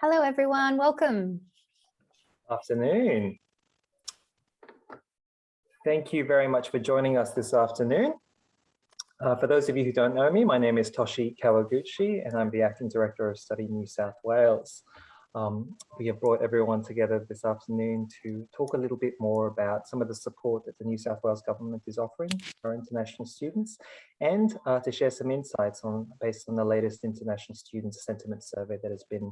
Hello, everyone. Welcome. Afternoon. Thank you very much for joining us this afternoon. For those of you who don't know me, my name is Toshi Kawaguchi, and I'm the Acting Director of Study New South Wales. We have brought everyone together this afternoon to talk a little bit more about some of the support that the New South Wales government is offering for international students, and to share some insights based on the latest international student sentiment survey that has been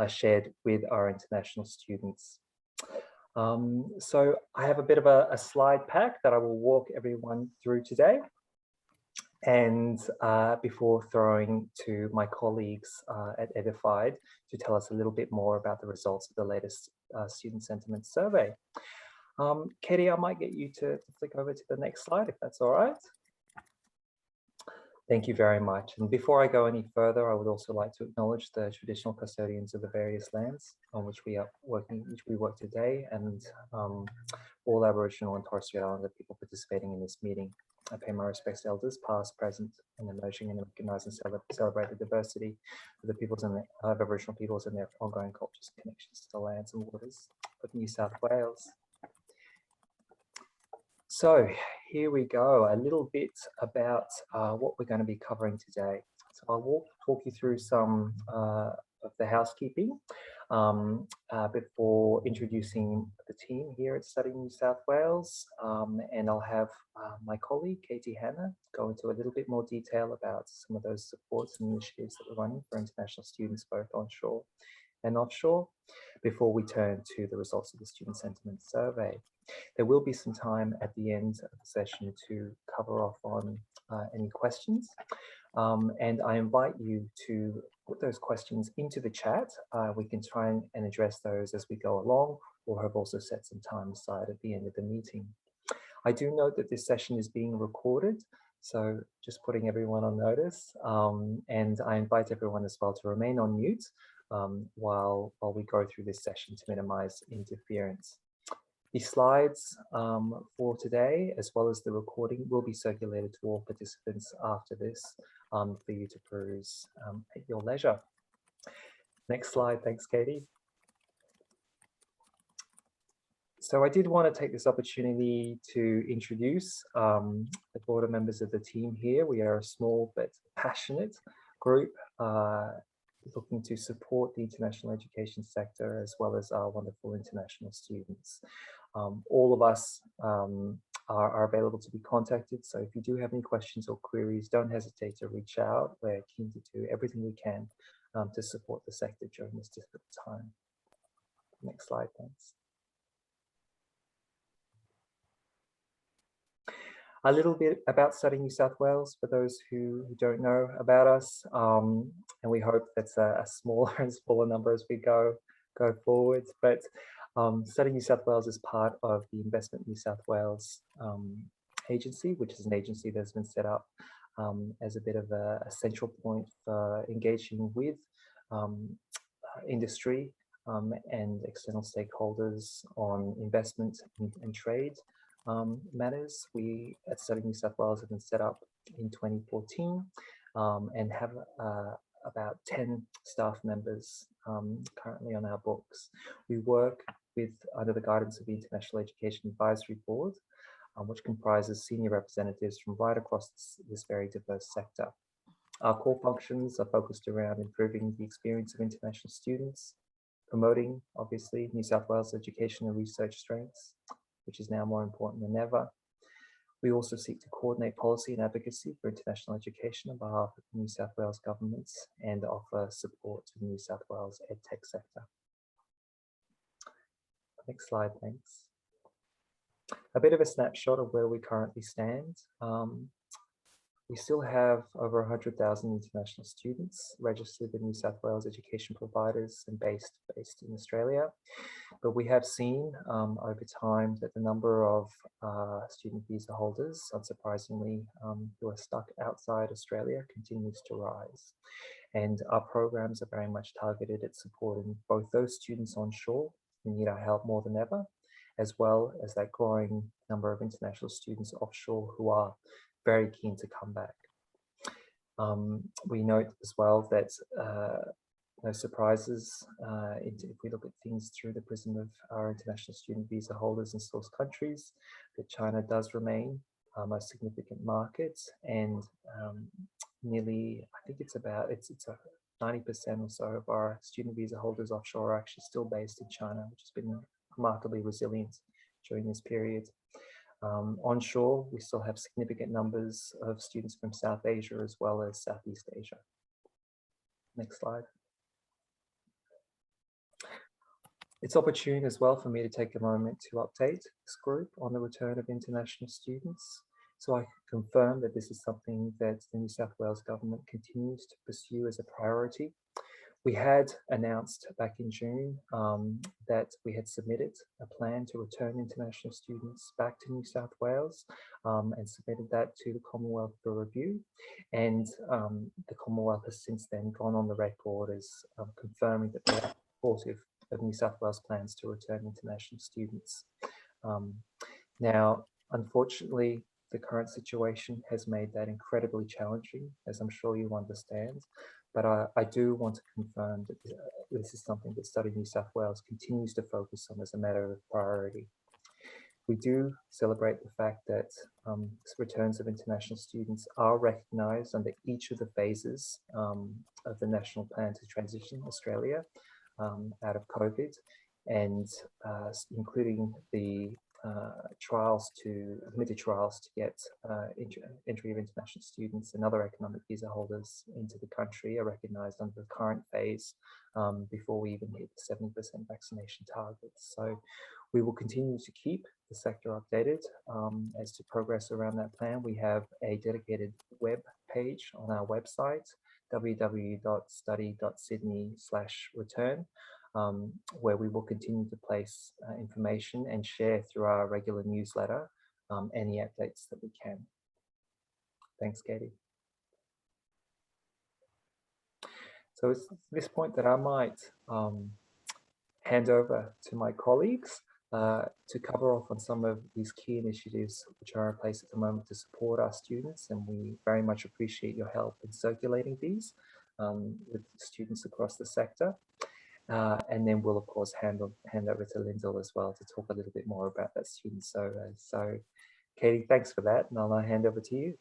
shared with our international students. So I have a bit of a slide pack that I will walk everyone through today. And before throwing to my colleagues at Edified to tell us a little bit more about the results of the latest student sentiment survey. Katie, I might get you to flick over to the next slide if that's all right. Thank you very much. And before I go any further, I would also like to acknowledge the traditional custodians of the various lands on which we work today, and all Aboriginal and Torres Strait Islander people participating in this meeting. I pay my respects to elders, past, present, and emerging, and recognise and celebrate the diversity of the peoples and of Aboriginal peoples and their ongoing cultures and connections to the lands and waters of New South Wales. So here we go, a little bit about what we're going to be covering today. So I'll talk you through some of the housekeeping before introducing the team here at Study New South Wales, and I'll have my colleague Katie Hanna go into a little bit more detail about some of those supports and initiatives that we're running for international students both onshore and offshore, before we turn to the results of the student sentiment survey. There will be some time at the end of the session to cover off on any questions, and I invite you to put those questions into the chat. We can try and address those as we go along, or have also set some time aside at the end of the meeting. I do note that this session is being recorded, so just putting everyone on notice, and I invite everyone as well to remain on mute while we go through this session to minimize interference. The slides for today, as well as the recording, will be circulated to all participants after this for you to peruse at your leisure. Next slide, thanks, Katie. So I did want to take this opportunity to introduce the broader members of the team here. We are a small but passionate group looking to support the international education sector, as well as our wonderful international students. All of us are available to be contacted, so if you do have any questions or queries, don't hesitate to reach out. We're keen to do everything we can to support the sector during this difficult time. Next slide, thanks. A little bit about Study New South Wales for those who don't know about us, and we hope that's a smaller and smaller number as we go forward. But Study New South Wales is part of the Investment New South Wales agency, which is an agency that's been set up as a bit of a central point for engaging with industry and external stakeholders on investment and trade matters. We at Study New South Wales have been set up in 2014 and have about 10 staff members currently on our books. We work under the guidance of the International Education Advisory Board, which comprises senior representatives from right across this very diverse sector. Our core functions are focused around improving the experience of international students, promoting, obviously, New South Wales education and research strengths, which is now more important than ever. We also seek to coordinate policy and advocacy for international education on behalf of the New South Wales governments and offer support to the New South Wales EdTech sector. Next slide, thanks. A bit of a snapshot of where we currently stand. We still have over 100,000 international students registered with New South Wales education providers and based in Australia. But we have seen over time that the number of student visa holders, unsurprisingly, who are stuck outside Australia continues to rise. And our programs are very much targeted at supporting both those students onshore who need our help more than ever, as well as that growing number of international students offshore who are very keen to come back. We note as well that no surprises if we look at things through the prism of our international student visa holders and source countries, that China does remain our most significant market, and nearly, I think it's about, it's a 90% or so of our student visa holders offshore are actually still based in China, which has been remarkably resilient during this period. Onshore, we still have significant numbers of students from South Asia as well as Southeast Asia. Next slide. It's opportune as well for me to take a moment to update this group on the return of international students. So I can confirm that this is something that the New South Wales government continues to pursue as a priority. We had announced back in June that we had submitted a plan to return international students back to New South Wales and submitted that to the Commonwealth for review. And the Commonwealth has since then gone on the record as confirming that they are supportive of New South Wales plans to return international students. Now, unfortunately, the current situation has made that incredibly challenging, as I'm sure you understand. But I do want to confirm that this is something that Study New South Wales continues to focus on as a matter of priority. We do celebrate the fact that returns of international students are recognised under each of the phases of the National Plan to Transition Australia out of COVID, and including the limited trials to get entry of international students and other economic visa holders into the country are recognised under the current phase before we even hit the 70% vaccination target. So we will continue to keep the sector updated as to progress around that plan. We have a dedicated web page on our website, www.study.sydney/return, where we will continue to place information and share through our regular newsletter any updates that we can. Thanks, Katie. So it's this point that I might hand over to my colleagues to cover off on some of these key initiatives which are in place at the moment to support our students, and we very much appreciate your help in circulating these with students across the sector. And then we'll of course hand over to Lyndall as well to talk a little bit more about that student survey. So Katie, thanks for that, and I'll now hand over to you.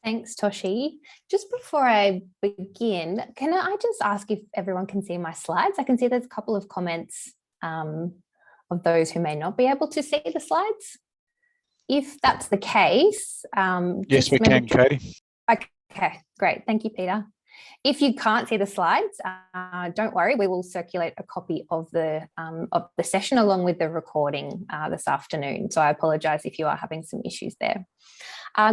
Thanks, Toshi. Just before I begin, can I just ask if everyone can see my slides? I can see there's a couple of comments of those who may not be able to see the slides. If that's the case, yes, we can, Katie. Okay, great. Thank you, Peter. If you can't see the slides, don't worry, we will circulate a copy of the session along with the recording this afternoon. So I apologise if you are having some issues there.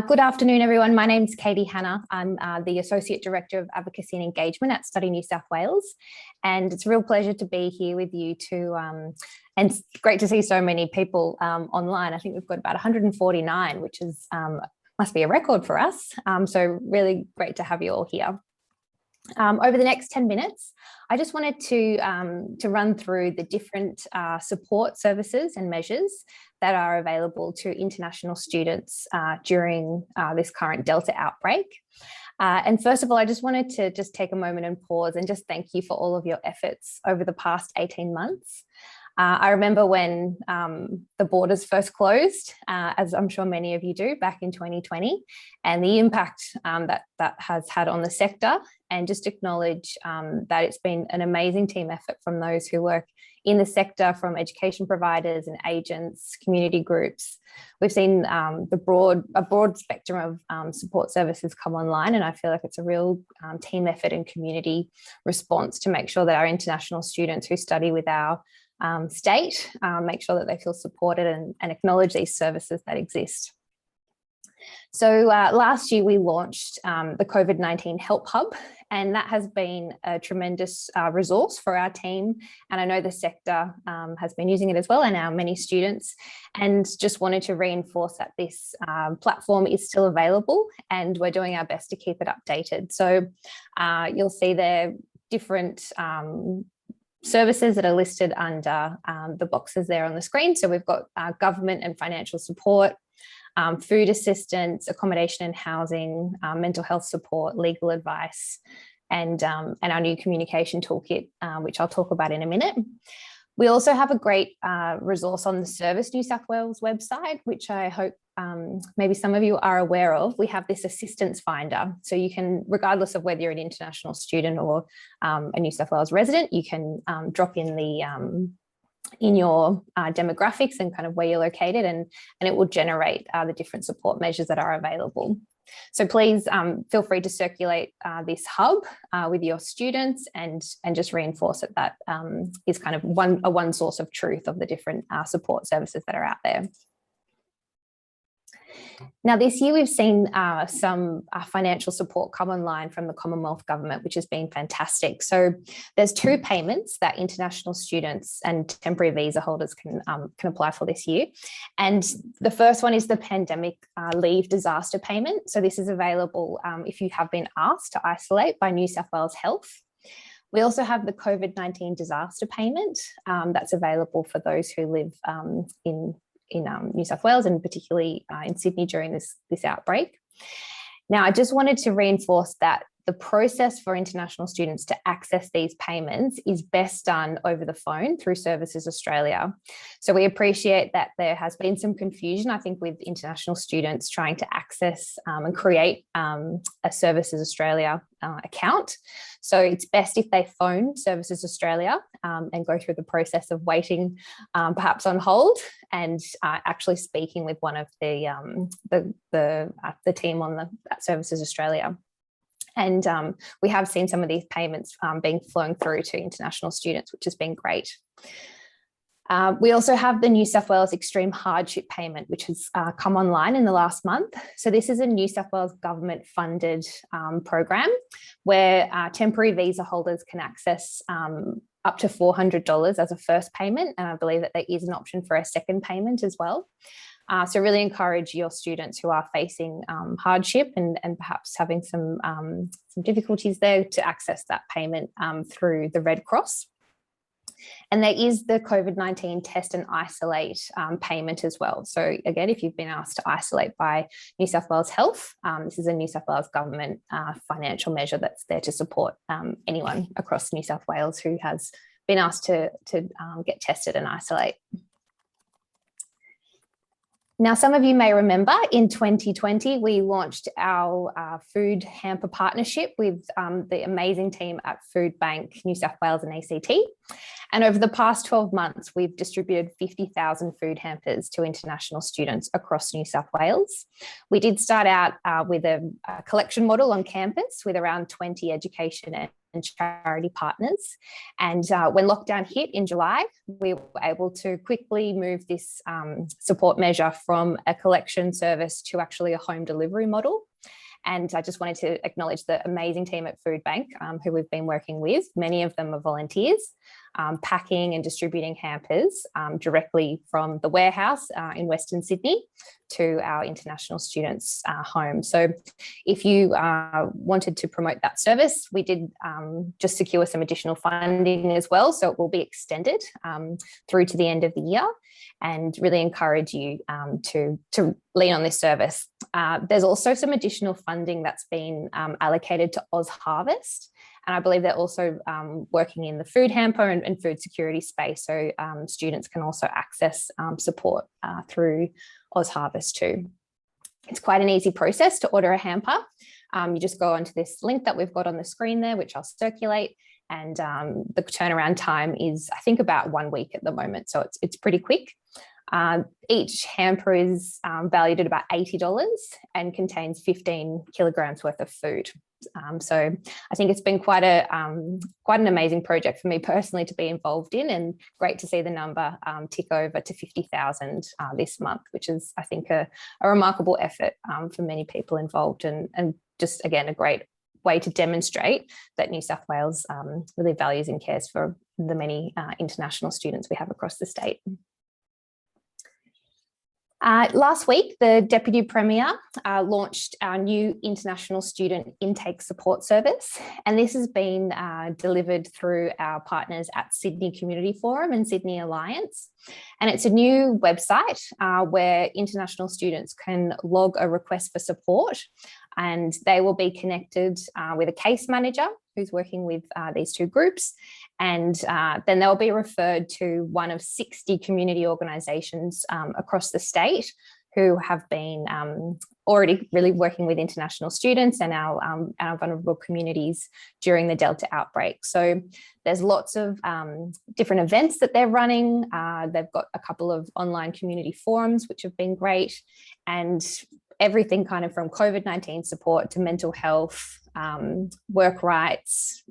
Good afternoon, everyone. My name's Katie Hanna. I'm the Associate Director of Advocacy and Engagement at Study New South Wales. And it's a real pleasure to be here with you and it's great to see so many people online. I think we've got about 149, which is must be a record for us. So really great to have you all here. Over the next 10 minutes, I just wanted to run through the different support services and measures that are available to international students during this current Delta outbreak. And first of all, I just wanted to take a moment and pause and just thank you for all of your efforts over the past 18 months. I remember when the borders first closed, as I'm sure many of you do, back in 2020, and the impact that has had on the sector, and just acknowledge that it's been an amazing team effort from those who work in the sector, from education providers and agents, community groups. We've seen a broad spectrum of support services come online, and I feel like it's a real team effort and community response to make sure that our international students who study with our state make sure that they feel supported and acknowledge these services that exist. So last year we launched the COVID-19 Help Hub, and that has been a tremendous resource for our team. And I know the sector has been using it as well, and our many students, and just wanted to reinforce that this platform is still available and we're doing our best to keep it updated. So you'll see there different services that are listed under the boxes there on the screen. So we've got government and financial support, food assistance, accommodation and housing, mental health support, legal advice, and our new communication toolkit, which I'll talk about in a minute. We also have a great resource on the Service New South Wales website, which I hope maybe some of you are aware of. We have this assistance finder. So you can, regardless of whether you're an international student or a New South Wales resident, you can drop in in your demographics and kind of where you're located, and it will generate the different support measures that are available. So please feel free to circulate this hub with your students and just reinforce that is kind of one source of truth of the different support services that are out there. Now, this year we've seen some financial support come online from the Commonwealth Government, which has been fantastic. So there's 2 payments that international students and temporary visa holders can apply for this year. And the first one is the Pandemic Leave Disaster Payment. So this is available if you have been asked to isolate by New South Wales Health. We also have the COVID-19 Disaster Payment that's available for those who live in New South Wales, and particularly in Sydney during this outbreak. Now, I just wanted to reinforce that the process for international students to access these payments is best done over the phone through Services Australia. So we appreciate that there has been some confusion, I think, with international students trying to access and create a Services Australia account. So it's best if they phone Services Australia and go through the process of waiting perhaps on hold and actually speaking with one of the team on at Services Australia. And we have seen some of these payments being flown through to international students, which has been great. We also have the New South Wales Extreme Hardship Payment, which has come online in the last month. So this is a New South Wales government funded program where temporary visa holders can access up to $400 as a first payment. And I believe that there is an option for a second payment as well. So really encourage your students who are facing hardship and perhaps having some difficulties there to access that payment through the Red Cross. And there is the COVID-19 Test and Isolate payment as well. So again, if you've been asked to isolate by New South Wales Health, this is a New South Wales government financial measure that's there to support anyone across New South Wales who has been asked to get tested and isolate. Now, some of you may remember in 2020, we launched our food hamper partnership with the amazing team at Food Bank, New South Wales and ACT. And over the past 12 months, we've distributed 50,000 food hampers to international students across New South Wales. We did start out with a collection model on campus with around 20 education and charity partners. And when lockdown hit in July, we were able to quickly move this support measure from a collection service to actually a home delivery model. And I just wanted to acknowledge the amazing team at Food Bank who we've been working with. Many of them are volunteers, packing and distributing hampers directly from the warehouse in Western Sydney to our international students' home. So if you wanted to promote that service, we did just secure some additional funding as well. So it will be extended through to the end of the year, and really encourage you to lean on this service. There's also some additional funding that's been allocated to Oz Harvest. And I believe they're also working in the food hamper and food security space. So students can also access support through Oz Harvest too. It's quite an easy process to order a hamper. You just go onto this link that we've got on the screen there, which I'll circulate. And the turnaround time is, I think, about 1 week at the moment. So it's pretty quick. Each hamper is valued at about $80 and contains 15 kilograms worth of food. So I think it's been quite an amazing project for me personally to be involved in, and great to see the number tick over to 50,000 this month, which is, I think, a remarkable effort for many people involved, and just, again, a great way to demonstrate that New South Wales really values and cares for the many international students we have across the state. Last week, the Deputy Premier launched our new International Student Intake Support Service, and this has been delivered through our partners at Sydney Community Forum and Sydney Alliance. And it's a new website where international students can log a request for support, and they will be connected with a case manager who's working with these two groups, and then they'll be referred to one of 60 community organisations across the state who have been already really working with international students and our vulnerable communities during the Delta outbreak. So there's lots of different events that they're running. They've got a couple of online community forums, which have been great, and everything kind of from COVID-19 support to mental health, work rights,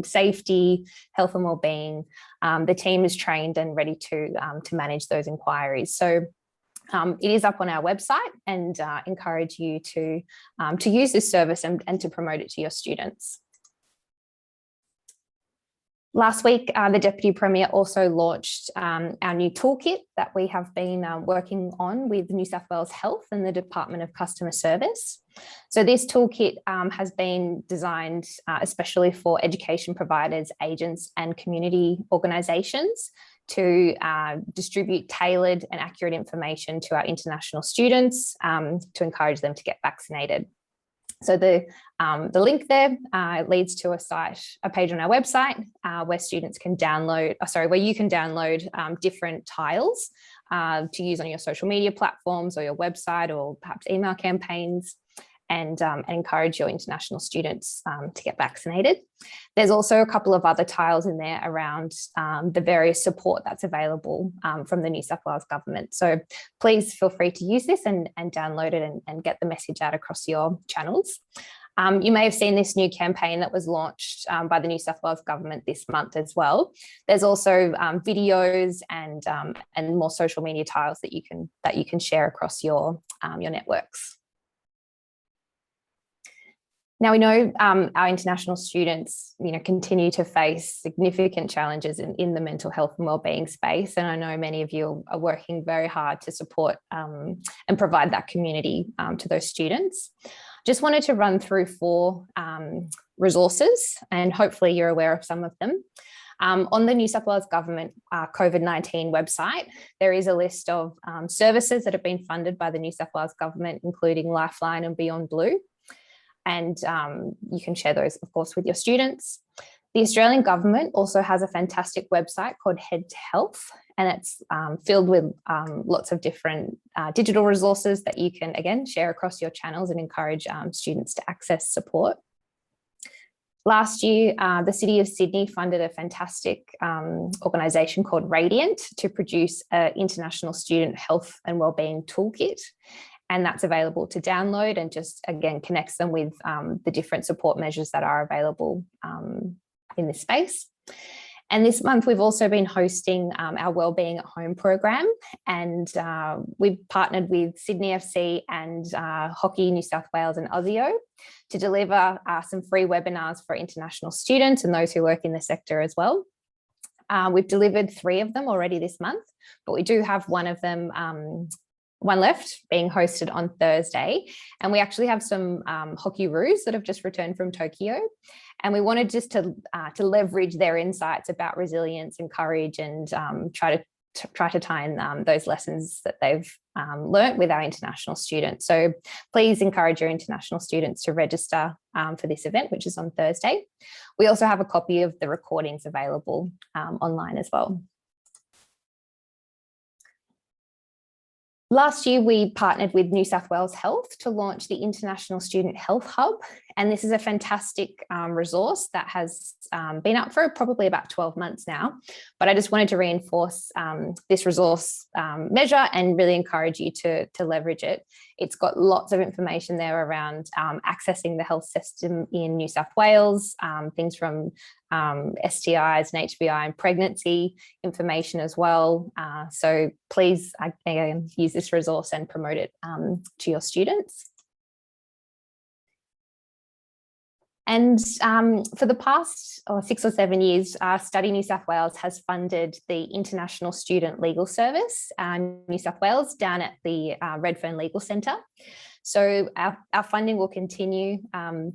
safety, health and wellbeing. The team is trained and ready to manage those inquiries. So it is up on our website, and encourage you to use this service and to promote it to your students. Last week, the Deputy Premier also launched our new toolkit that we have been working on with New South Wales Health and the Department of Customer Service. So this toolkit has been designed especially for education providers, agents and community organisations to distribute tailored and accurate information to our international students to encourage them to get vaccinated. So the link there leads to a page on our website where students can download, where you can download different tiles to use on your social media platforms or your website or perhaps email campaigns, and encourage your international students to get vaccinated. There's also a couple of other tiles in there around the various support that's available from the New South Wales government. So please feel free to use this and download it and get the message out across your channels. You may have seen this new campaign that was launched by the New South Wales government this month as well. There's also videos and more social media tiles that you can share across your networks. Now, we know our international students, continue to face significant challenges in the mental health and wellbeing space, and I know many of you are working very hard to support and provide that community to those students. Just wanted to run through 4 resources, and hopefully you're aware of some of them. On the New South Wales Government COVID-19 website, there is a list of services that have been funded by the New South Wales Government, including Lifeline and Beyond Blue. And you can share those, of course, with your students. The Australian government also has a fantastic website called Head to Health, and it's filled with lots of different digital resources that you can, again, share across your channels and encourage students to access support. Last year, the City of Sydney funded a fantastic organisation called Radiant to produce an international student health and wellbeing toolkit. And that's available to download and just, again, connects them with the different support measures that are available in this space. And this month, we've also been hosting our Wellbeing at Home program. And we've partnered with Sydney FC and Hockey New South Wales and Aussie to deliver some free webinars for international students and those who work in the sector as well. We've delivered 3 of them already this month, but we do have one of them one left being hosted on Thursday. And we actually have some hockey roos that have just returned from Tokyo. And we wanted just to leverage their insights about resilience and courage and try to tie in those lessons that they've learnt with our international students. So please encourage your international students to register for this event, which is on Thursday. We also have a copy of the recordings available online as well. Last year, we partnered with New South Wales Health to launch the International Student Health Hub. And this is a fantastic resource that has been up for probably about 12 months now. But I just wanted to reinforce this resource measure and really encourage you to leverage it. It's got lots of information there around accessing the health system in New South Wales, things from STIs and HPI and pregnancy information as well. So please use this resource and promote it to your students. And for the past 6 or 7 years, Study New South Wales has funded the International Student Legal Service, New South Wales, down at the Redfern Legal Centre. So our funding will continue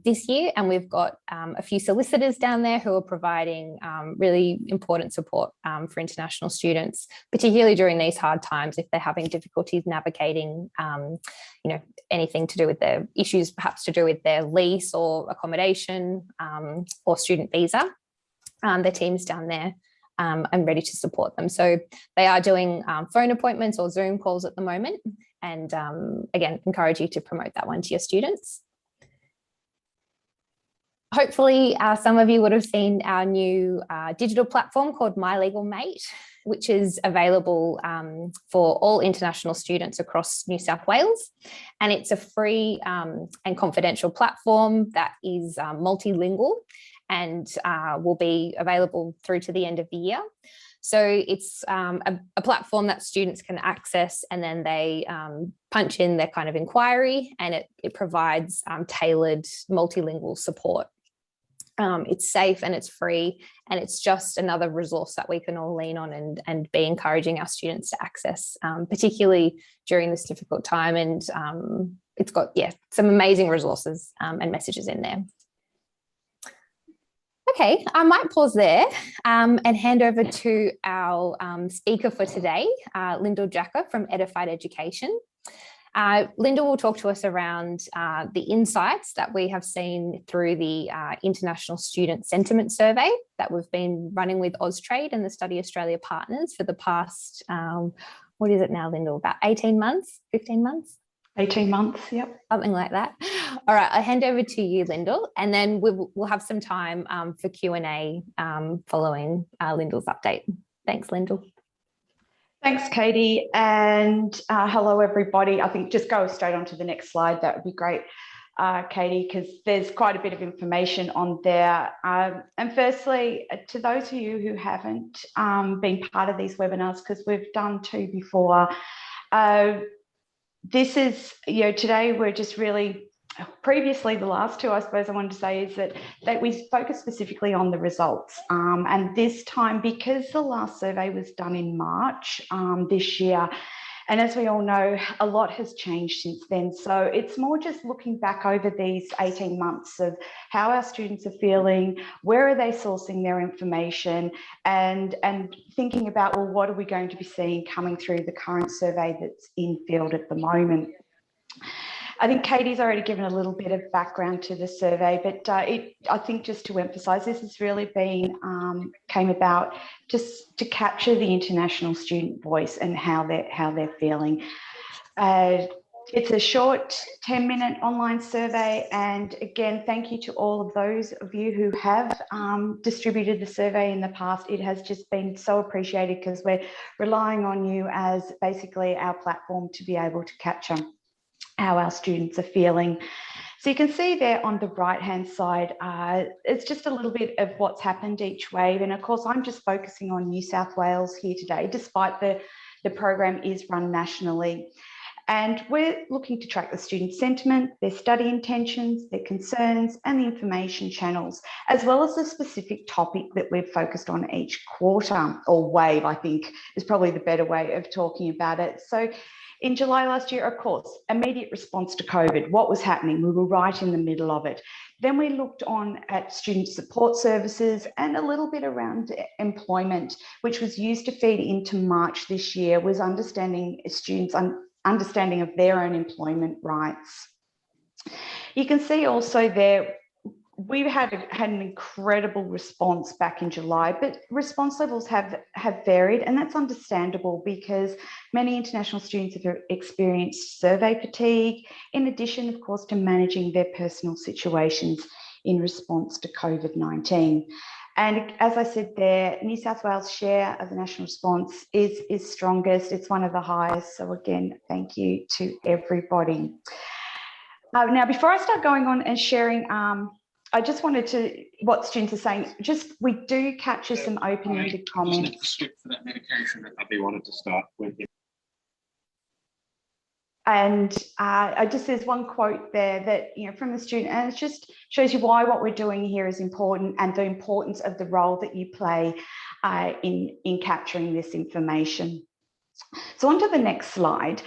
this year, and we've got a few solicitors down there who are providing really important support for international students, particularly during these hard times if they're having difficulties navigating, anything to do with their issues, perhaps to do with their lease or accommodation or student visa. The team's down there and ready to support them. So they are doing phone appointments or Zoom calls at the moment. And again, encourage you to promote that one to your students. Hopefully, some of you would have seen our new digital platform called My Legal Mate, which is available for all international students across New South Wales. And it's a free and confidential platform that is multilingual and will be available through to the end of the year. So it's a platform that students can access, and then they punch in their kind of inquiry, and it provides tailored multilingual support. It's safe and it's free, and it's just another resource that we can all lean on and be encouraging our students to access, particularly during this difficult time. And it's got, some amazing resources and messages in there. Okay, I might pause there and hand over to our speaker for today, Lyndall Jacker from Edified Education. Lyndall will talk to us around the insights that we have seen through the International Student Sentiment Survey that we've been running with Austrade and the Study Australia partners for the past, what is it now, Lyndall, about 18 months, 15 months? 18 months, yep. Something like that. All right, I'll hand over to you, Lyndall, and then we'll have some time for Q&A following Lyndall's update. Thanks, Lyndall. Thanks, Katie, and hello, everybody. I think just go straight on to the next slide. That would be great, Katie, because there's quite a bit of information on there. And firstly, to those of you who haven't been part of these webinars, because we've done two before, this is, today we're just really, previously the last two, I suppose I wanted to say, is that we focus specifically on the results. And this time, because the last survey was done in March this year, and as we all know, a lot has changed since then. So it's more just looking back over these 18 months of how our students are feeling, where are they sourcing their information, and thinking about, well, what are we going to be seeing coming through the current survey that's in field at the moment. I think Katie's already given a little bit of background to the survey, but I think just to emphasise, this has really been, came about just to capture the international student voice and how they're feeling. It's a short 10-minute online survey, and again, thank you to all of those of you who have distributed the survey in the past. It has just been so appreciated because we're relying on you as basically our platform to be able to capture how our students are feeling. So you can see there on the right-hand side, it's just a little bit of what's happened each wave. And of course, I'm just focusing on New South Wales here today, despite the program is run nationally. And we're looking to track the student sentiment, their study intentions, their concerns, and the information channels, as well as the specific topic that we've focused on each quarter, or wave, I think is probably the better way of talking about it. So in July last year, of course, immediate response to COVID, what was happening? We were right in the middle of it. Then we looked on at student support services and a little bit around employment, which was used to feed into March this year, was understanding students' understanding of their own employment rights. You can see also there, we've had an incredible response back in July, but response levels have varied, and that's understandable because many international students have experienced survey fatigue, in addition, of course, to managing their personal situations in response to COVID-19. And as I said there, New South Wales' share of the national response is strongest. It's one of the highest. So again, thank you to everybody. Now, before I start going on and sharing, I just wanted to, what students are saying, we do capture some open-ended comments. Skip for that medication that they wanted to start with. And there's one quote there that, from the student, and it just shows you why what we're doing here is important and the importance of the role that you play in capturing this information. So on to the next slide.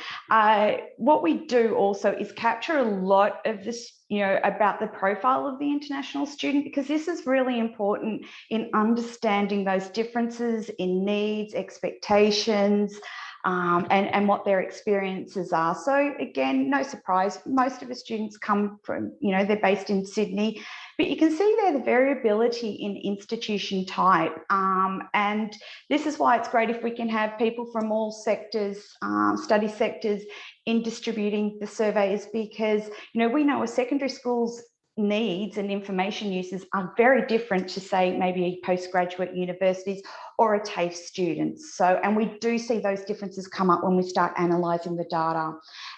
What we do also is capture a lot of this, about the profile of the international student, because this is really important in understanding those differences in needs, expectations, and what their experiences are. So again, no surprise, most of the students come from, they're based in Sydney, but you can see there the variability in institution type. And this is why it's great if we can have people from all sectors, study sectors, in distributing the surveys, because, we know a secondary school's needs and information uses are very different to, say, maybe postgraduate universities or a TAFE students. So, and we do see those differences come up when we start analysing the data.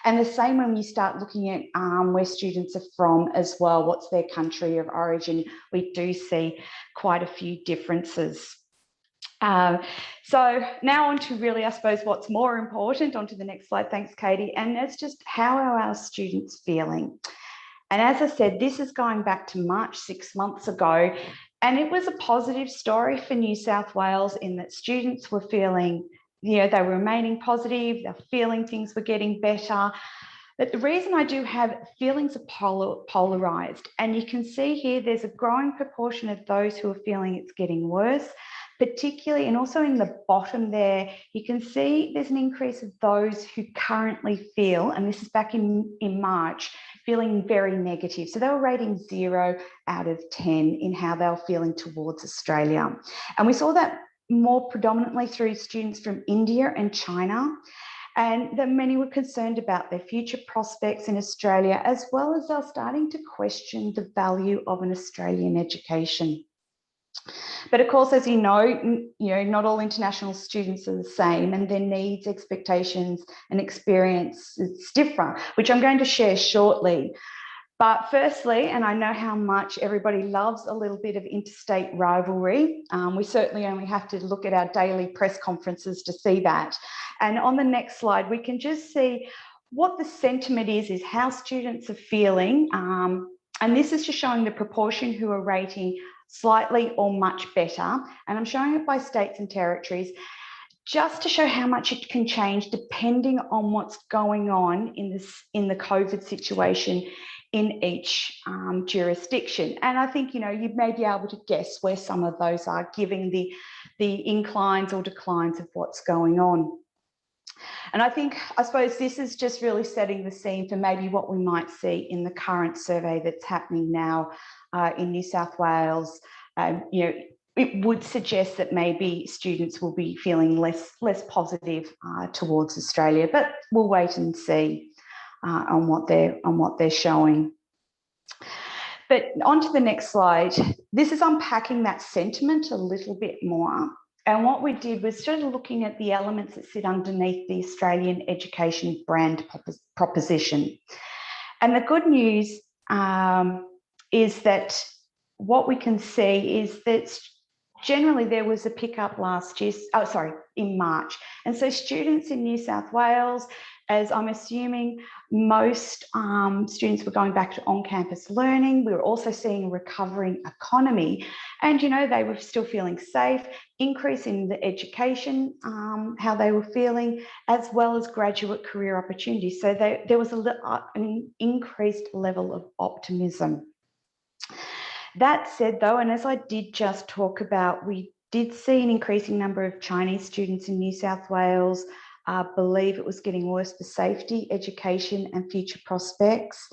And the same when you start looking at where students are from as well, what's their country of origin, we do see quite a few differences. So now on to really, I suppose, what's more important, onto the next slide, thanks Katie, and that's just how are our students feeling? And as I said, this is going back to March 6 months ago, and it was a positive story for New South Wales in that students were feeling, they were remaining positive, they're feeling things were getting better. But the reason I do have feelings are polarised, and you can see here there's a growing proportion of those who are feeling it's getting worse, particularly, and also in the bottom there, you can see there's an increase of those who currently feel, and this is back in March, feeling very negative. So they were rating 0 out of 10 in how they were feeling towards Australia. And we saw that more predominantly through students from India and China, and that many were concerned about their future prospects in Australia, as well as they're starting to question the value of an Australian education. But of course, as you know, not all international students are the same, and their needs, expectations, and experiences differ, which I'm going to share shortly. But firstly, and I know how much everybody loves a little bit of interstate rivalry, we certainly only have to look at our daily press conferences to see that. And on the next slide, we can just see what the sentiment is how students are feeling. And this is just showing the proportion who are rating slightly or much better. And I'm showing it by states and territories, just to show how much it can change depending on what's going on in the COVID situation in each jurisdiction. And I think, you may be able to guess where some of those are, giving the inclines or declines of what's going on. And I suppose this is just really setting the scene for maybe what we might see in the current survey that's happening now in New South Wales. It would suggest that maybe students will be feeling less positive towards Australia, but we'll wait and see on what they're showing. But on to the next slide. This is unpacking that sentiment a little bit more. And what we did was sort of looking at the elements that sit underneath the Australian education brand proposition. And the good news is that what we can see is that generally there was a pickup in March. And so students in New South Wales, as I'm assuming most students were going back to on-campus learning. We were also seeing a recovering economy, and they were still feeling safe, increase in the education, how they were feeling, as well as graduate career opportunities. So there was an increased level of optimism. That said, though, and as I did just talk about, we did see an increasing number of Chinese students in New South Wales believe it was getting worse for safety, education, and future prospects,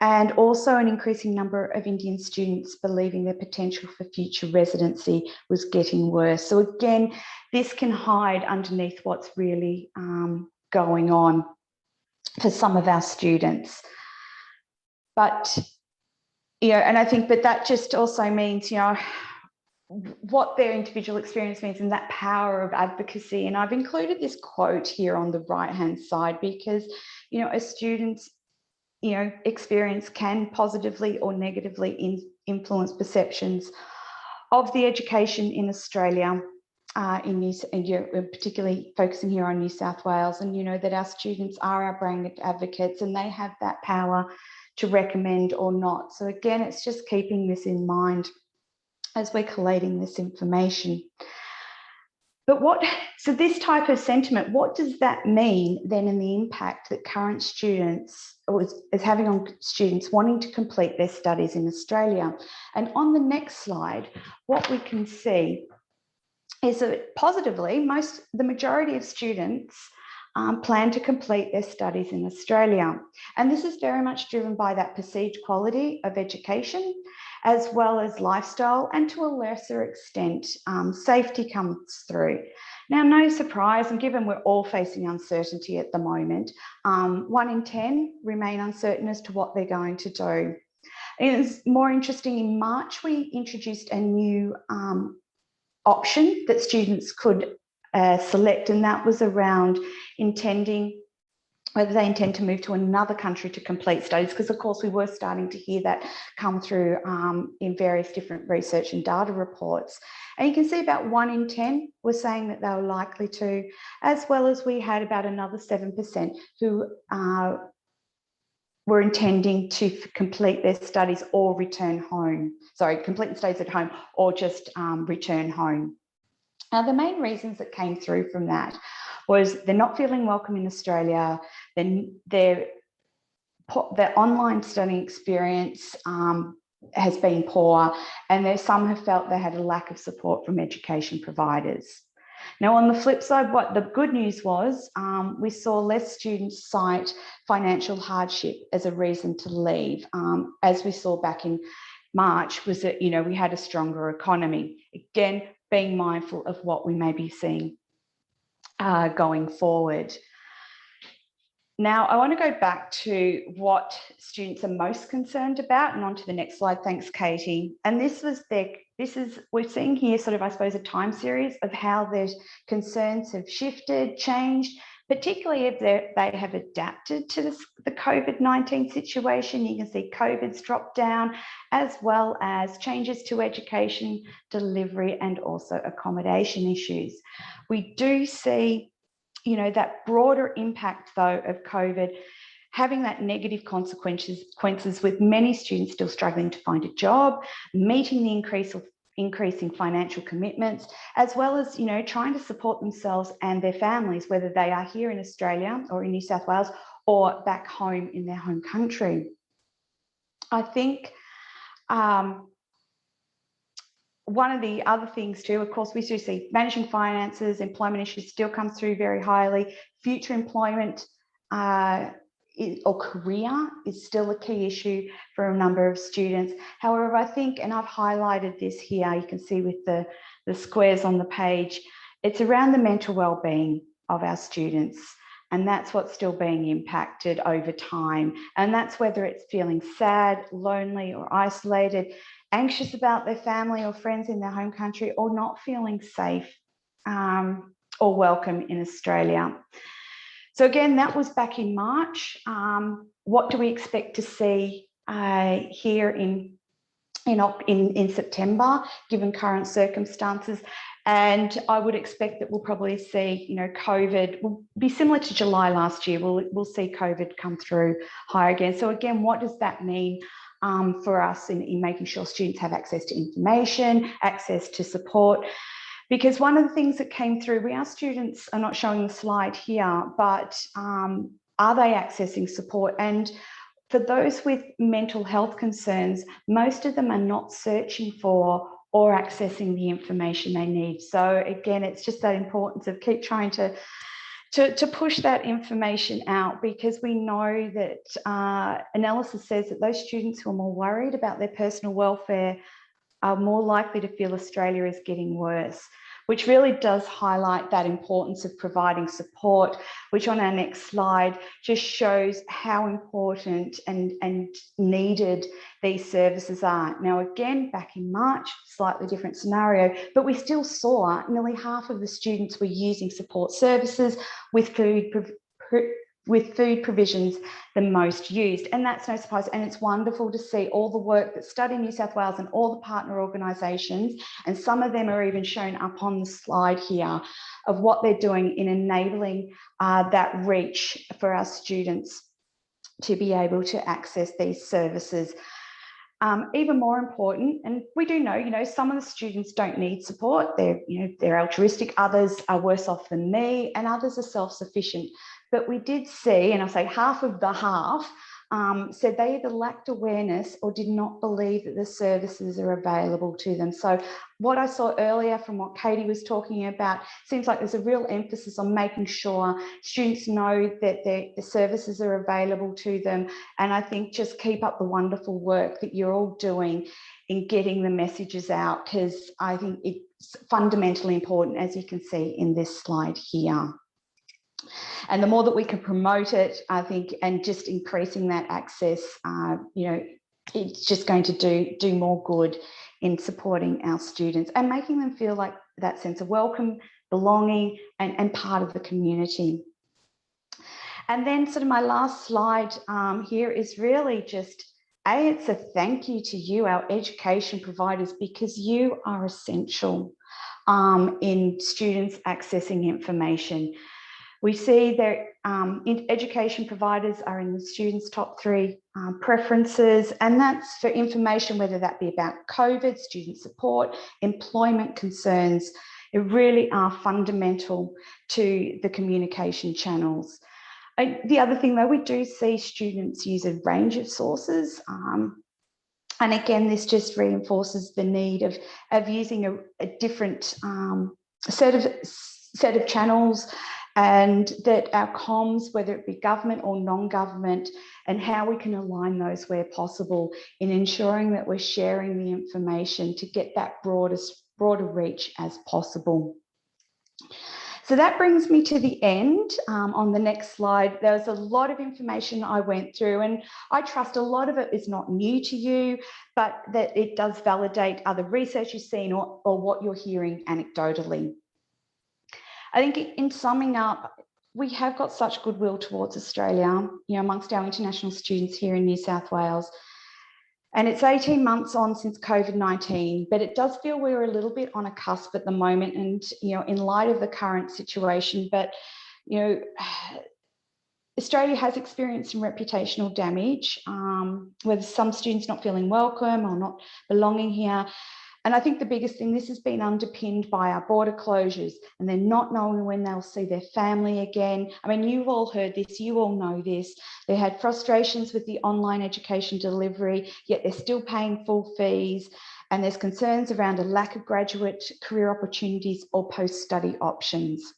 and also an increasing number of Indian students believing their potential for future residency was getting worse. So again, this can hide underneath what's really going on for some of our students. But and I think, but that just also means, what their individual experience means and that power of advocacy. And I've included this quote here on the right-hand side because, a student's, experience can positively or negatively influence perceptions of the education in Australia, particularly focusing here on New South Wales, and, that our students are our brand advocates and they have that power to recommend or not. So again, it's just keeping this in mind as we're collating this information. so this type of sentiment, what does that mean then in the impact that current students is having on students wanting to complete their studies in Australia? And on the next slide, what we can see is that positively, the majority of students plan to complete their studies in Australia. And this is very much driven by that perceived quality of education, as well as lifestyle, and to a lesser extent, safety comes through. Now, no surprise, and given we're all facing uncertainty at the moment, 1 in 10 remain uncertain as to what they're going to do. And it's more interesting, in March, we introduced a new option that students could select, and that was around whether they intend to move to another country to complete studies, because of course we were starting to hear that come through in various different research and data reports. And you can see about 1 in 10 were saying that they were likely to, as well as we had about another 7% who were intending to complete their studies or return home. Sorry, complete studies at home or just return home. Now, the main reasons that came through from that was they're not feeling welcome in Australia, then their online studying experience has been poor, and some have felt they had a lack of support from education providers. Now, on the flip side, what the good news was, we saw less students cite financial hardship as a reason to leave, as we saw back in March, was that, you know, we had a stronger economy. Again, being mindful of what we may be seeing going forward. Now, I want to go back to what students are most concerned about, and on to the next slide. Thanks, Katie. And we're seeing here sort of, I suppose, a time series of how their concerns have shifted, changed, particularly if they have adapted to the COVID-19 situation. You can see COVID's dropped down, as well as changes to education, delivery, and also accommodation issues. We do see, you know, that broader impact, though, of COVID having that negative consequences with many students still struggling to find a job, meeting the increasing financial commitments, as well as, you know, trying to support themselves and their families, whether they are here in Australia or in New South Wales or back home in their home country. I think one of the other things too, of course, we do see managing finances, employment issues still comes through very highly. Future employment or career is still a key issue for a number of students. However, I think, and I've highlighted this here, you can see with the squares on the page, it's around the mental well-being of our students. And that's what's still being impacted over time. And that's whether it's feeling sad, lonely, or isolated, anxious about their family or friends in their home country, or not feeling safe or welcome in Australia. So again, that was back in March. What do we expect to see here in September, given current circumstances? And I would expect that we'll probably see, you know, COVID will be similar to July last year. We'll see COVID come through higher again. So again, what does that mean for us in making sure students have access to information, access to support? Because one of the things that came through, our students are not showing the slide here, but are they accessing support? And for those with mental health concerns, most of them are not searching for or accessing the information they need. So again, it's just that importance of keep trying to push that information out, because we know that analysis says that those students who are more worried about their personal welfare are more likely to feel Australia is getting worse, which really does highlight that importance of providing support, which on our next slide just shows how important and needed these services are. Now, again, back in March, slightly different scenario, but we still saw nearly half of the students were using support services, with food provisions the most used. And that's no surprise. And it's wonderful to see all the work that Study New South Wales and all the partner organisations, and some of them are even shown up on the slide here, of what they're doing in enabling that reach for our students to be able to access these services. Even more important, and we do know, some of the students don't need support. They're altruistic. Others are worse off than me, and others are self-sufficient. But we did see, and I say half of the half, said they either lacked awareness or did not believe that the services are available to them. So what I saw earlier from what Katie was talking about, seems like there's a real emphasis on making sure students know that the services are available to them. And I think just keep up the wonderful work that you're all doing in getting the messages out, because I think it's fundamentally important, as you can see in this slide here. And the more that we can promote it, I think, and just increasing that access, it's just going to do more good in supporting our students and making them feel like that sense of welcome, belonging, and part of the community. And then sort of my last slide here is really just, it's a thank you to you, our education providers, because you are essential in students accessing information. We see that education providers are in the students' top 3 preferences, and that's for information, whether that be about COVID, student support, employment concerns. It really are fundamental to the communication channels. The other thing, though, we do see students use a range of sources. And again, this just reinforces the need of using a different set of channels, and that our comms, whether it be government or non-government, and how we can align those where possible in ensuring that we're sharing the information to get that broader reach as possible. So that brings me to the end. On the next slide, there was a lot of information I went through, and I trust a lot of it is not new to you, but that it does validate other research you've seen or what you're hearing anecdotally. I think in summing up, we have got such goodwill towards Australia, amongst our international students here in New South Wales. And it's 18 months on since COVID-19, but it does feel we're a little bit on a cusp at the moment, and, in light of the current situation. But, Australia has experienced some reputational damage, with some students not feeling welcome or not belonging here. And I think the biggest thing, this has been underpinned by our border closures, and they're not knowing when they'll see their family again. I mean, you've all heard this, you all know this. They had frustrations with the online education delivery, yet they're still paying full fees. And there's concerns around a lack of graduate career opportunities or post-study options.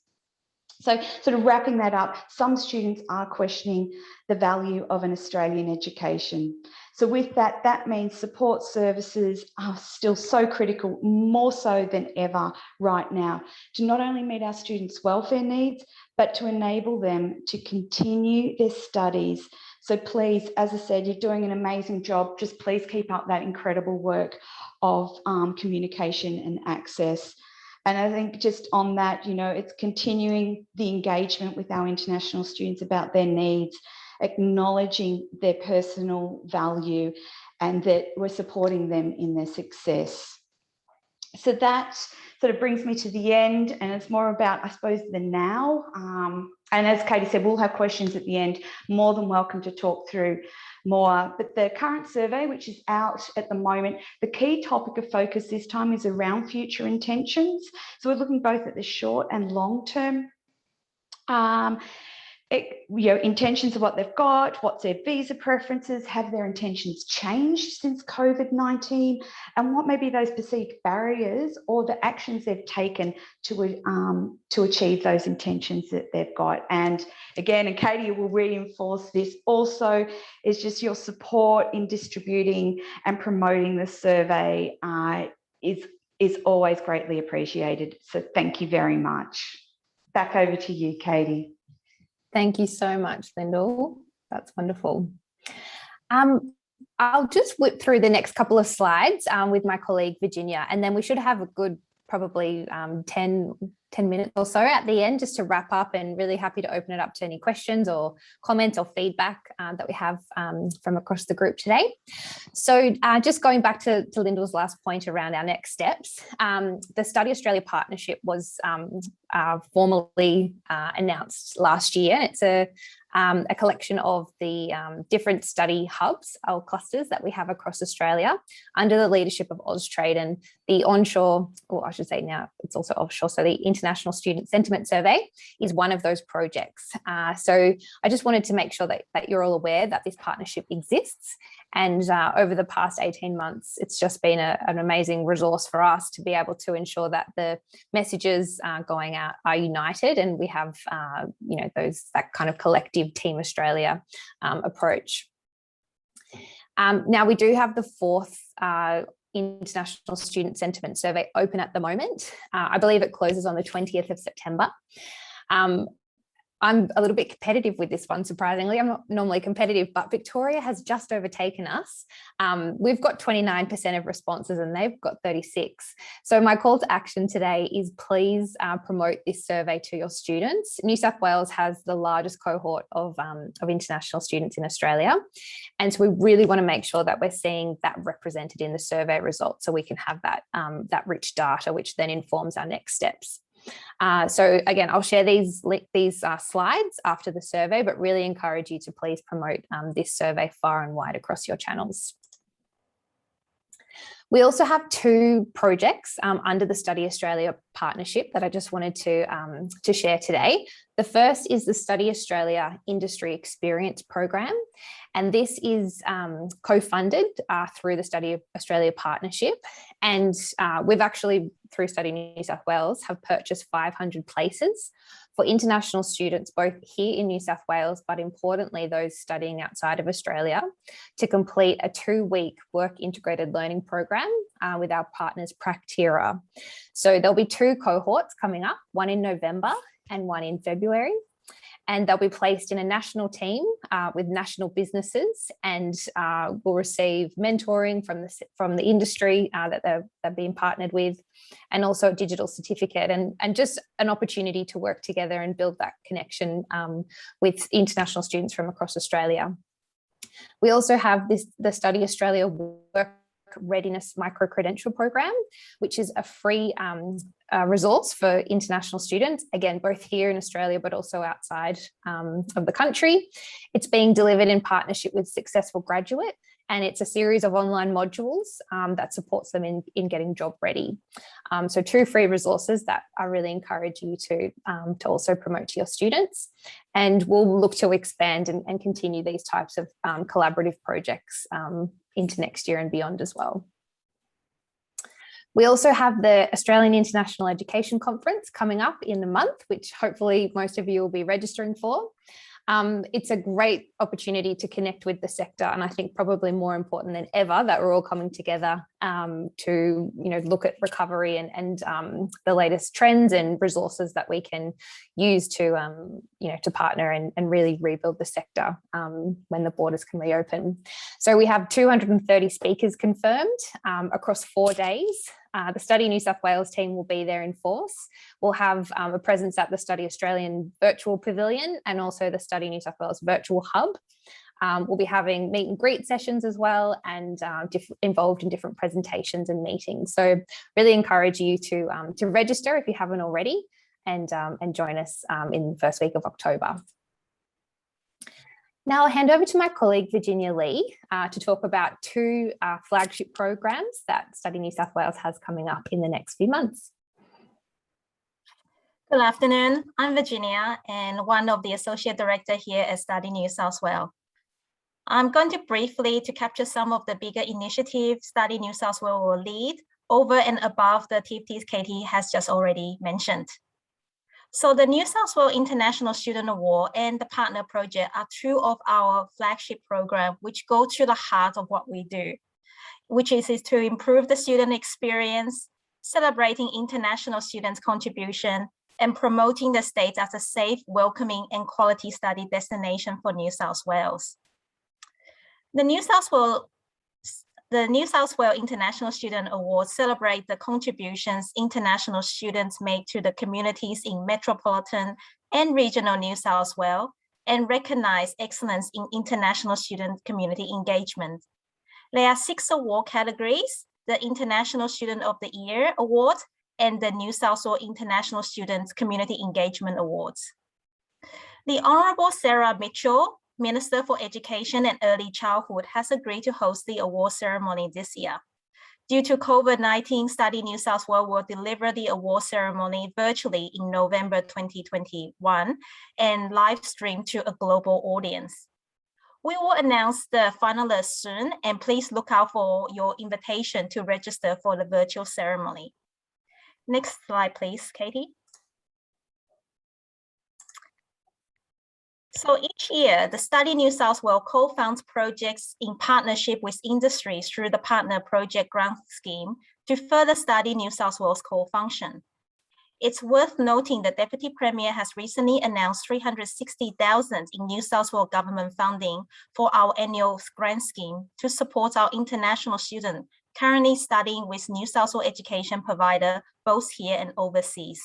So sort of wrapping that up, some students are questioning the value of an Australian education. So with that, that means support services are still so critical, more so than ever right now, to not only meet our students' welfare needs, but to enable them to continue their studies. So please, as I said, you're doing an amazing job. Just please keep up that incredible work of communication and access. And I think just on that, it's continuing the engagement with our international students about their needs, acknowledging their personal value, and that we're supporting them in their success. So that sort of brings me to the end, and it's more about, I suppose, the now. And as Katie said, we'll have questions at the end, more than welcome to talk through more. But the current survey, which is out at the moment, the key topic of focus this time is around future intentions. So we're looking both at the short and long term intentions of what they've got, what's their visa preferences, have their intentions changed since COVID-19, and what may be those perceived barriers or the actions they've taken to achieve those intentions that they've got. And again, and Katie will reinforce this also, is just your support in distributing and promoting the survey is always greatly appreciated. So thank you very much. Back over to you, Katie. Thank you so much, Lyndall. That's wonderful. I'll just whip through the next couple of slides with my colleague, Virginia, and then we should have a good probably 10 minutes or so at the end just to wrap up, and really happy to open it up to any questions or comments or feedback that we have from across the group today. So just going back to Lyndall's last point around our next steps, the Study Australia partnership was formally announced last year. It's a a collection of the different study hubs or clusters that we have across Australia under the leadership of Austrade, and the onshore, or I should say now it's also offshore, so the International Student Sentiment Survey is one of those projects. So I just wanted to make sure that you're all aware that this partnership exists, and over the past 18 months, it's just been an amazing resource for us to be able to ensure that the messages going out are united, and we have that kind of collective Team Australia approach. Now we do have the 4th International Student Sentiment Survey open at the moment. I believe it closes on the 20th of September. I'm a little bit competitive with this one, surprisingly. I'm not normally competitive, but Victoria has just overtaken us. We've got 29% of responses and they've got 36. So my call to action today is please promote this survey to your students. New South Wales has the largest cohort of international students in Australia. And so we really want to make sure that we're seeing that represented in the survey results so we can have that rich data, which then informs our next steps. So again, I'll share these slides after the survey, but really encourage you to please promote this survey far and wide across your channels. We also have 2 projects under the Study Australia partnership that I just wanted to share today. The first is the Study Australia Industry Experience Program, and this is co-funded through the Study Australia partnership. And we've actually, through Study New South Wales, have purchased 500 places for international students, both here in New South Wales, but importantly, those studying outside of Australia, to complete a 2-week work integrated learning program with our partners Practira. So there'll be 2 cohorts coming up, one in November and one in February. And they'll be placed in a national team with national businesses, and will receive mentoring from the industry that they're being partnered with, and also a digital certificate, and just an opportunity to work together and build that connection with international students from across Australia. We also have the Study Australia Work Readiness Micro-Credential Program, which is a free resource for international students, again, both here in Australia, but also outside of the country. It's being delivered in partnership with Successful Graduate, and it's a series of online modules that supports them in getting job ready. So 2 free resources that I really encourage you to also promote to your students. And we'll look to expand and continue these types of collaborative projects into next year and beyond as well. We also have the Australian International Education Conference coming up in the month, which hopefully most of you will be registering for. It's a great opportunity to connect with the sector, and I think probably more important than ever that we're all coming together to look at recovery and the latest trends and resources that we can use to partner and really rebuild the sector when the borders can reopen. So we have 230 speakers confirmed across 4 days. The Study New South Wales team will be there in force. We'll have a presence at the Study Australian Virtual Pavilion and also the Study New South Wales Virtual Hub. We'll be having meet and greet sessions as well, and involved in different presentations and meetings. So really encourage you to register if you haven't already, and join us in the first week of October. Now I'll hand over to my colleague, Virginia Lee, to talk about 2 flagship programs that Study New South Wales has coming up in the next few months. Good afternoon, I'm Virginia and one of the Associate Director here at Study New South Wales. I'm going to briefly capture some of the bigger initiatives Study New South Wales will lead over and above the activities Katie has just already mentioned. So the New South Wales International Student Award and the Partner Project are 2 of our flagship programs which go to the heart of what we do, which is to improve the student experience, celebrating international students' contribution, and promoting the state as a safe, welcoming, and quality study destination for New South Wales. The New South Wales International Student Awards celebrate the contributions international students make to the communities in metropolitan and regional New South Wales, and recognize excellence in international student community engagement. There are 6 award categories: the International Student of the Year Award and the New South Wales International Students Community Engagement Awards. The Honourable Sarah Mitchell, Minister for Education and Early Childhood, has agreed to host the award ceremony this year. Due to COVID-19, Study New South Wales will deliver the award ceremony virtually in November 2021 and live stream to a global audience. We will announce the finalists soon, and please look out for your invitation to register for the virtual ceremony. Next slide, please, Katie. So each year, the Study New South Wales co-funds projects in partnership with industries through the Partner Project Grant Scheme to further Study New South Wales core function. It's worth noting that Deputy Premier has recently announced $360,000 in New South Wales government funding for our annual grant scheme to support our international students currently studying with New South Wales education provider, both here and overseas.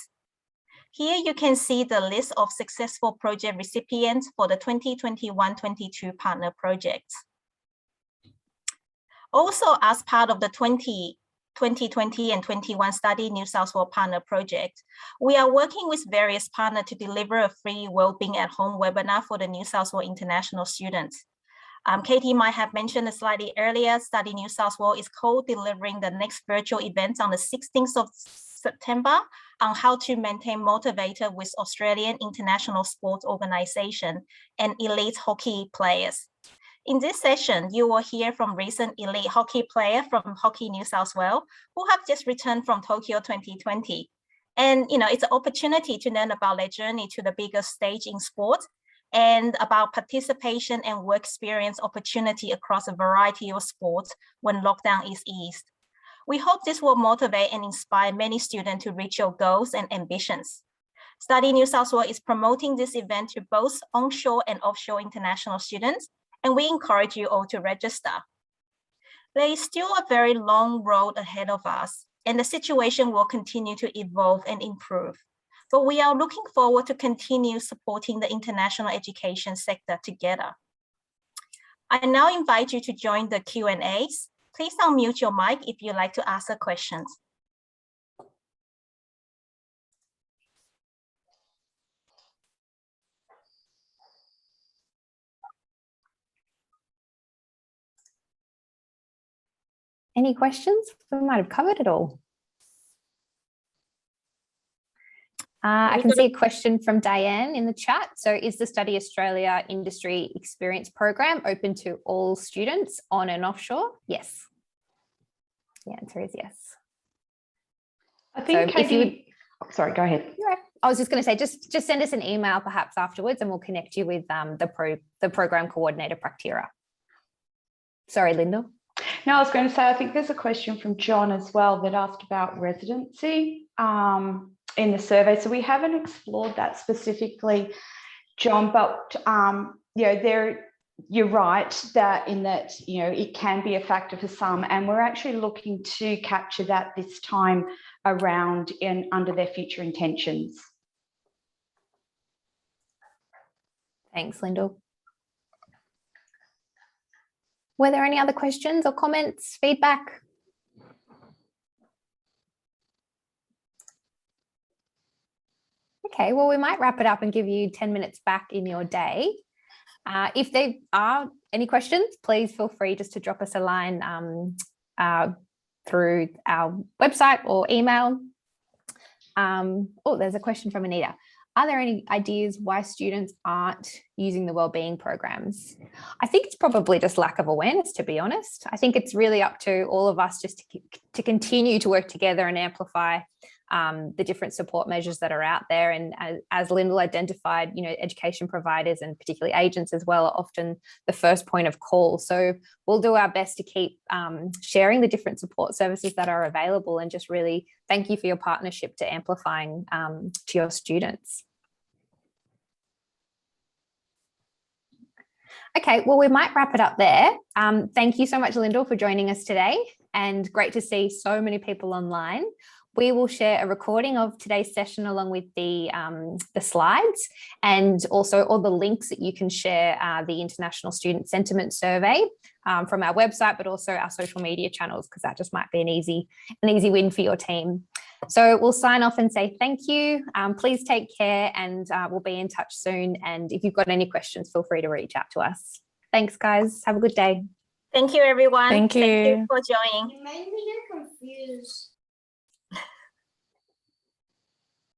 Here you can see the list of successful project recipients for the 2021-22 partner projects. Also, as part of the 2020 and 21 Study New South Wales partner project, we are working with various partners to deliver a free Wellbeing at Home webinar for the New South Wales international students. Katie might have mentioned slightly earlier, Study New South Wales is co-delivering the next virtual event on the 16th of September on how to maintain motivated with Australian International Sports Organisation and elite hockey players. In this session, you will hear from recent elite hockey player from Hockey New South Wales who have just returned from Tokyo 2020. And it's an opportunity to learn about their journey to the biggest stage in sport and about participation and work experience opportunity across a variety of sports when lockdown is eased. We hope this will motivate and inspire many students to reach your goals and ambitions. Study New South Wales is promoting this event to both onshore and offshore international students, and we encourage you all to register. There is still a very long road ahead of us, and the situation will continue to evolve and improve. But we are looking forward to continue supporting the international education sector together. I now invite you to join the Q&As. Please unmute your mic if you'd like to ask a question. Any questions? We might have covered it all. I can see a question from Diane in the chat. So is the Study Australia Industry Experience Program open to all students on and offshore? Yes. The answer is yes. I think so Katie, sorry, go ahead. Yeah, I was just going to say, just send us an email perhaps afterwards and we'll connect you with the program coordinator, Praktira. Sorry, Lyndall. No, I was going to say, I think there's a question from John as well that asked about residency in the survey. So we haven't explored that specifically, John, but you're right that it can be a factor for some, and we're actually looking to capture that this time around under their future intentions. Thanks, Lyndall. Were there any other questions or comments, feedback? Okay, well, we might wrap it up and give you 10 minutes back in your day. If there are any questions, please feel free just to drop us a line through our website or email. Oh, there's a question from Anita. Are there any ideas why students aren't using the wellbeing programs? I think it's probably just lack of awareness, to be honest. I think it's really up to all of us just to continue to work together and amplify the different support measures that are out there. And as Lyndall identified, education providers and particularly agents as well are often the first point of call. So we'll do our best to keep sharing the different support services that are available, and just really thank you for your partnership to amplifying to your students. Okay, well, we might wrap it up there. Thank you so much, Lyndall, for joining us today, and great to see so many people online. We will share a recording of today's session along with the slides, and also all the links that you can share the International Student Sentiment Survey from our website, but also our social media channels, because that just might be an easy win for your team. So we'll sign off and say thank you. Please take care, and we'll be in touch soon. And if you've got any questions, feel free to reach out to us. Thanks, guys. Have a good day. Thank you, everyone. Thank you. Thank you for joining. You made me confused.